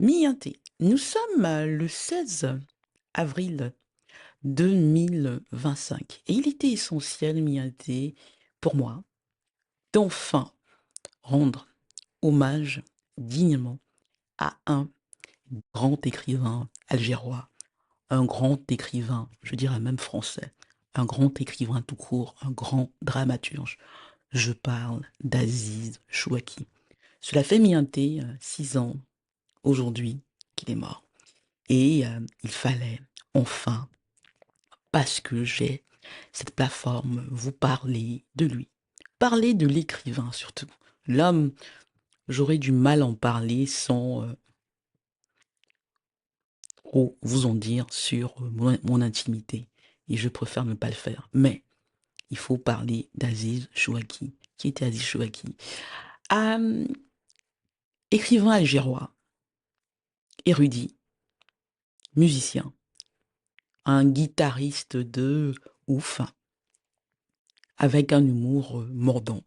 Mi-inté. Nous sommes le 16 avril 2025 et il était essentiel, mi-inté, pour moi, d'enfin rendre hommage dignement à un grand écrivain algérois, un grand écrivain, je dirais même français, un grand écrivain tout court, un grand dramaturge. Je parle d'Aziz Chouaki. Cela fait mi-inté 6 ans aujourd'hui qu'il est mort. Et il fallait enfin, parce que j'ai cette plateforme, vous parler de lui. Parler de l'écrivain surtout. L'homme, j'aurais du mal à en parler sans trop vous en dire sur mon intimité. Et je préfère ne pas le faire. Mais il faut parler d'Aziz Chouaki. Qui était Aziz Chouaki? Euh, Écrivain algérois, érudit, musicien, un guitariste de ouf, avec un humour mordant,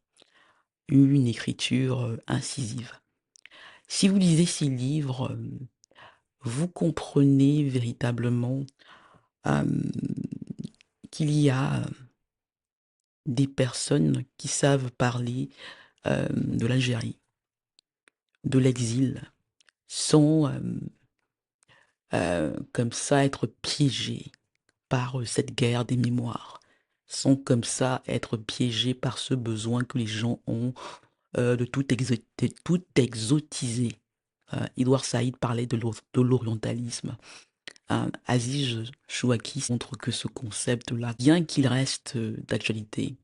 une écriture incisive. Si vous lisez ces livres, vous comprenez véritablement euh, qu'il y a des personnes qui savent parler de l'Algérie, de l'exil, sans comme ça être piégés par cette guerre des mémoires, sans comme ça être piégés par ce besoin que les gens ont de tout exotiser. Edouard Saïd parlait de l'orientalisme. Aziz Chouaki montre que ce concept-là, bien qu'il reste d'actualité,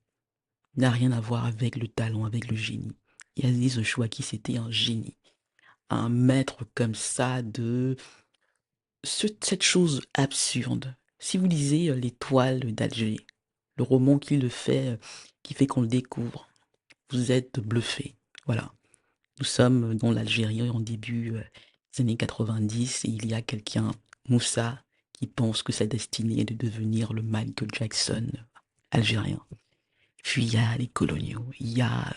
n'a rien à voir avec le talent, avec le génie. Et Aziz Chouaki, c'était un génie, un maître comme ça de cette chose absurde. Si vous lisez L'Étoile d'Alger, le roman qui fait qu'on le découvre, vous êtes bluffé. Voilà. Nous sommes dans l'Algérie en début des années 90 et il y a quelqu'un, Moussa, qui pense que sa destinée est de devenir le Michael Jackson algérien. Puis il y a les coloniaux, il y a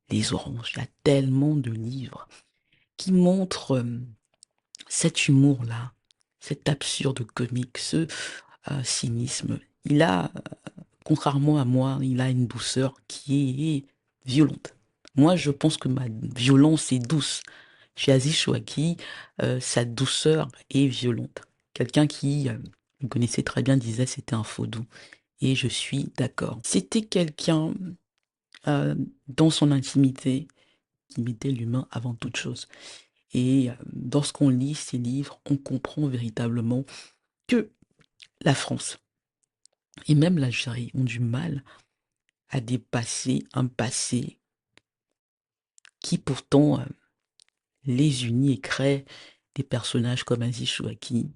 les oranges, il y a tellement de livres qui montrent cet humour-là, cet absurde comique, ce cynisme. Il a, contrairement à moi, il a une douceur qui est violente. Moi, je pense que ma violence est douce. Chez Aziz Chouaki, sa douceur est violente. Quelqu'un qui me connaissait très bien disait c'était un faux doux. Et je suis d'accord. C'était quelqu'un dans son intimité qui mettait l'humain avant toute chose. Et lorsqu'on lit ses livres, on comprend véritablement que la France et même l'Algérie ont du mal à dépasser un passé qui pourtant les unit et crée des personnages comme Aziz Chouaki,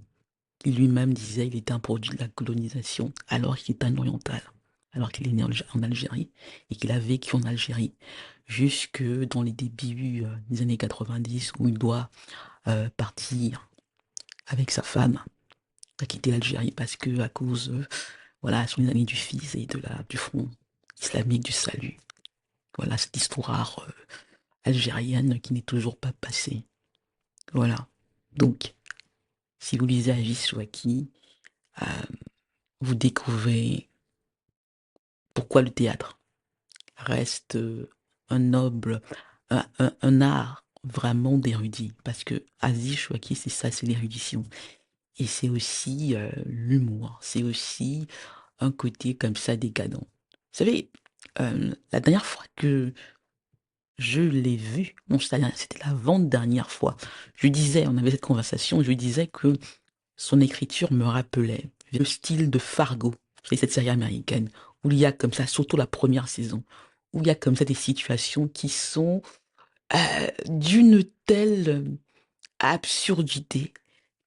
qui lui-même disait il était un produit de la colonisation alors qu'il est un oriental, alors qu'il est né en Algérie et qu'il a vécu en Algérie jusque dans les débuts des années 90 où il doit partir avec sa femme, a quitté l'Algérie parce que à cause voilà, sont les années du fils et du front islamique du salut. Voilà cette histoire algérienne qui n'est toujours pas passée. Voilà. Donc, si vous lisez Aziz Chouaki, euh, vous découvrez pourquoi le théâtre reste un noble, un art vraiment d'érudit. Parce que Aziz Chouaki, c'est ça, c'est l'érudition. Et c'est aussi l'humour. C'est aussi un côté comme ça décadent. Vous savez, la dernière fois que je l'ai vu, non, c'était l'avant-dernière fois, je lui disais, on avait cette conversation, je lui disais que son écriture me rappelait le style de Fargo, c'est cette série américaine, où il y a comme ça, surtout la première saison, où il y a comme ça des situations qui sont d'une telle absurdité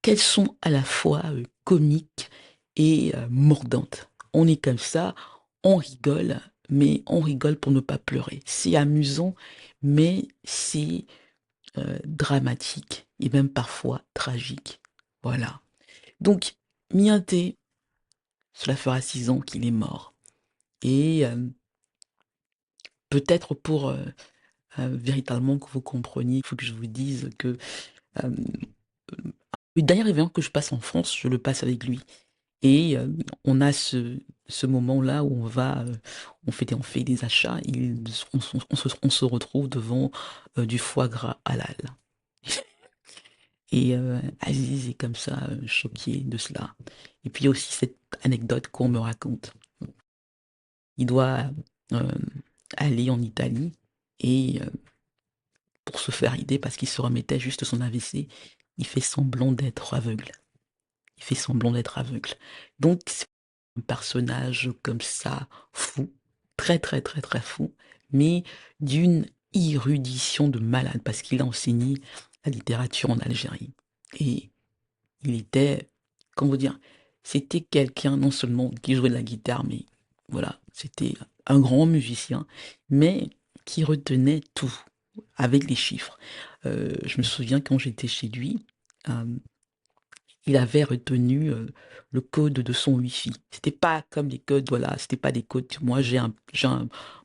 qu'elles sont à la fois comiques et mordantes. On est comme ça, on rigole, mais on rigole pour ne pas pleurer. C'est amusant, mais c'est dramatique et même parfois tragique. Voilà. Donc, Miinté, cela fera 6 ans qu'il est mort. Et peut-être pour véritablement que vous compreniez, il faut que je vous dise que Le dernier événement que je passe en France, je le passe avec lui. Et on a ce moment-là où on fait des achats, on se retrouve devant du foie gras halal. Et Aziz est comme ça, choqué de cela. Et puis il y a aussi cette anecdote qu'on me raconte. Il doit euh, aller en Italie et pour se faire aider parce qu'il se remettait juste de son AVC, il fait semblant d'être aveugle. Il fait semblant d'être aveugle. Donc, c'est un personnage comme ça, fou, très très très très fou, mais d'une érudition de malade, parce qu'il a enseigné la littérature en Algérie. Et il était, comment dire, c'était quelqu'un non seulement qui jouait de la guitare, mais voilà, c'était un grand musicien, mais qui retenait tout avec les chiffres. Je me souviens quand j'étais chez lui, euh, il avait retenu le code de son Wi-Fi. C'était pas comme les codes, voilà, c'était pas des codes. Moi,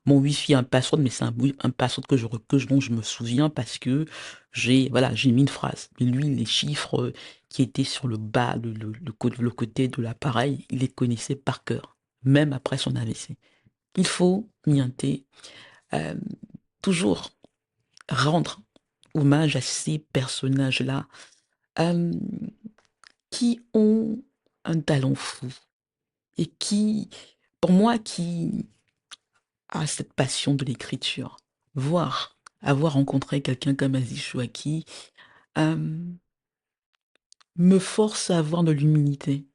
mon Wi-Fi a un password, mais c'est un password dont je me souviens parce que voilà, j'ai mis une phrase. Mais lui, les chiffres qui étaient sur le bas, le côté de l'appareil, il les connaissait par cœur, même après son AVC. Il faut, Nianté, euh, toujours rendre hommage à ces personnages-là. Euh, qui ont un talent fou et qui, pour moi, qui a cette passion de l'écriture, voire avoir rencontré quelqu'un comme Aziz Chouaki, euh, me force à avoir de l'humilité,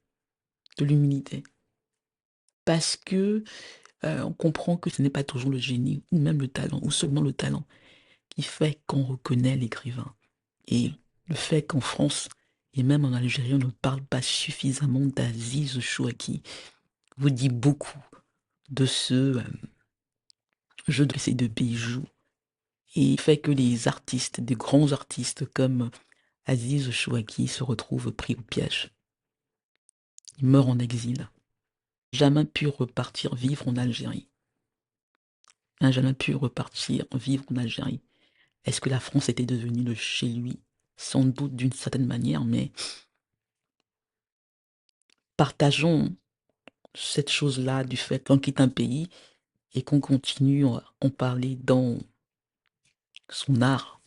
parce que on comprend que ce n'est pas toujours le génie ou même le talent ou seulement le talent qui fait qu'on reconnaît l'écrivain. Et le fait qu'en France et même en Algérie, on ne parle pas suffisamment d'Aziz Chouaki vous dit beaucoup de ce jeu de ces deux pays jouent et fait que les artistes, des grands artistes comme Aziz Chouaki se retrouvent pris au piège. Il meurt en exil. Jamais pu repartir vivre en Algérie. N'a jamais pu repartir vivre en Algérie. Est-ce que la France était devenue de chez lui? Sans doute d'une certaine manière, mais partageons cette chose-là du fait qu'on quitte un pays et qu'on continue à en parler dans son art.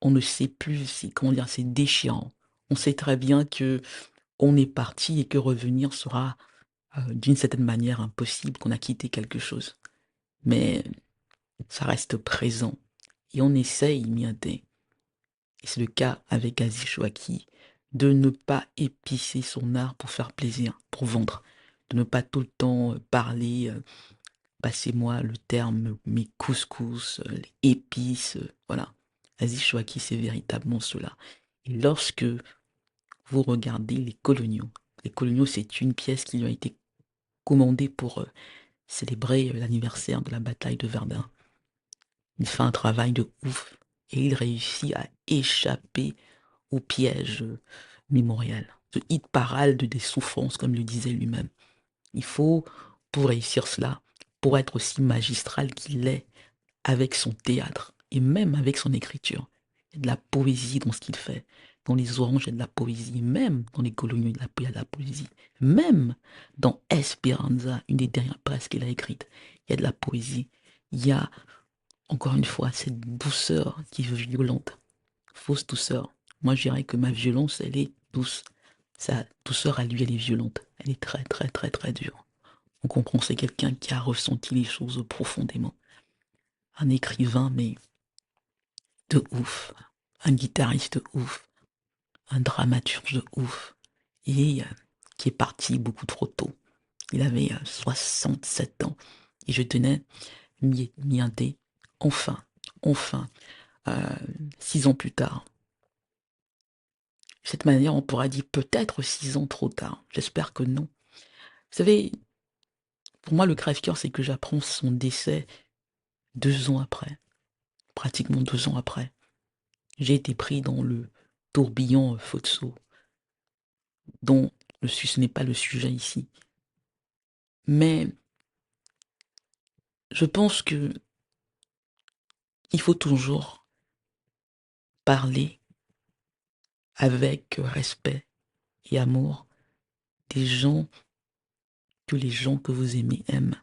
On ne sait plus, comment dire, c'est déchirant. On sait très bien que on est parti et que revenir sera d'une certaine manière impossible, qu'on a quitté quelque chose. Mais ça reste présent et on essaye, Miaté, et c'est le cas avec Aziz Chouaki, de ne pas épicer son art pour faire plaisir, pour vendre, de ne pas tout le temps parler, passez-moi le terme, mes couscous, les épices, voilà. Aziz Chouaki, c'est véritablement cela. Et lorsque vous regardez les coloniaux, c'est une pièce qui lui a été commandée pour célébrer l'anniversaire de la bataille de Verdun. Il fait un travail de ouf et il réussit à échapper au piège mémorial. Ce hit parade des souffrances, comme le disait lui-même. Il faut, pour réussir cela, pour être aussi magistral qu'il est avec son théâtre et même avec son écriture, il y a de la poésie dans ce qu'il fait. Dans les oranges, il y a de la poésie. Même dans les coloniaux, il y a de la poésie. Même dans Esperanza, une des dernières presses qu'il a écrites, il y a de la poésie. Il y a encore une fois, cette douceur qui est violente, fausse douceur. Moi, je dirais que ma violence, elle est douce. Sa douceur à lui, elle est violente. Elle est très, très, très, très dure. On comprend que c'est quelqu'un qui a ressenti les choses profondément. Un écrivain, mais de ouf. Un guitariste de ouf. Un dramaturge de ouf. Et qui est parti beaucoup trop tôt. Il avait 67 ans. Et je tenais m'y aider. Enfin, enfin, euh, 6 ans plus tard. De cette manière, on pourra dire peut-être 6 ans trop tard. J'espère que non. Vous savez, pour moi, le crève-cœur, c'est que j'apprends son décès 2 ans après. Pratiquement 2 ans après. J'ai été pris dans le tourbillon Fotso, dont ce n'est pas le sujet ici. Mais je pense que il faut toujours parler avec respect et amour des gens que les gens que vous aimez aiment.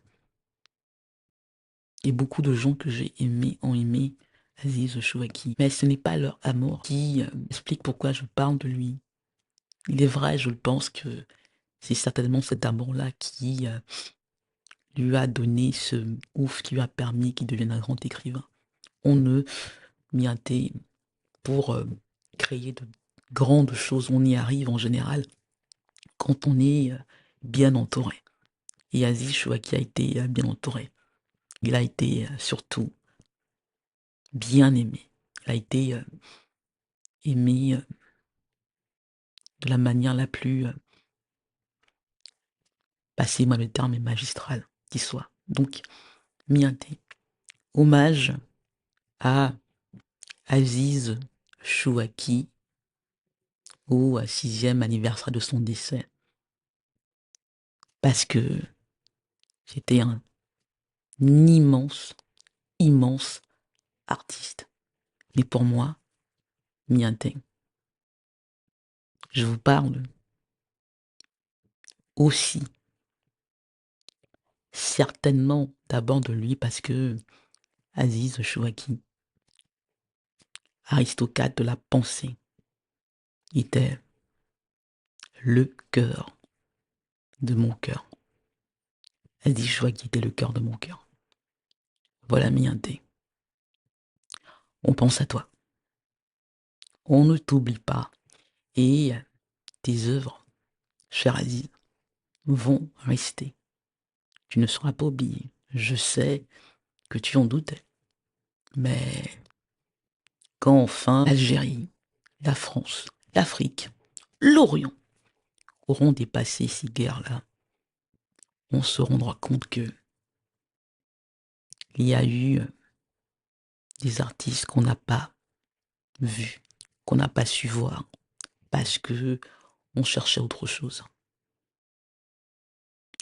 Et beaucoup de gens que j'ai aimés ont aimé Aziz Chouaki. Mais ce n'est pas leur amour qui explique pourquoi je parle de lui. Il est vrai, je pense que c'est certainement cet amour-là qui lui a donné ce ouf qui lui a permis qu'il devienne un grand écrivain. On ne m'y atteint pour créer de grandes choses. On y arrive en général quand on est bien entouré. Et Aziz Chouaki a été bien entouré. Il a été surtout bien aimé. Il a été aimé de la manière la plus, passez-moi le terme, mais magistrale qui soit. Donc, Mianté, hommage à Aziz Chouaki au 6e anniversaire de son décès. Parce que c'était un immense, immense artiste. Mais pour moi, Mianté, je vous parle aussi certainement d'abord de lui parce que Aziz Chouaki, aristocrate de la pensée, était le cœur de mon cœur. Aziz Chouaki était le cœur de mon cœur. Voilà Mianté. On pense à toi. On ne t'oublie pas. Et tes œuvres, cher Aziz, vont rester. Tu ne seras pas oublié. Je sais que tu en doutais. Mais quand enfin l'Algérie, la France, l'Afrique, l'Orient auront dépassé ces guerres-là, on se rendra compte que il y a eu des artistes qu'on n'a pas vus, qu'on n'a pas su voir, parce que on cherchait autre chose.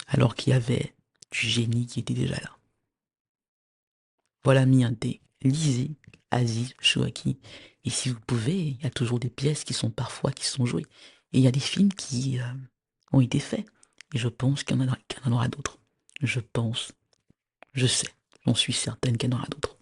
Alors qu'il y avait du génie qui était déjà là. Voilà Mianté, lisez Aziz Chouaki. Et si vous pouvez, il y a toujours des pièces qui sont jouées. Et il y a des films qui ont été faits. Et je pense qu'il y en aura d'autres. Je pense, je sais, j'en suis certaine qu'il y en aura d'autres.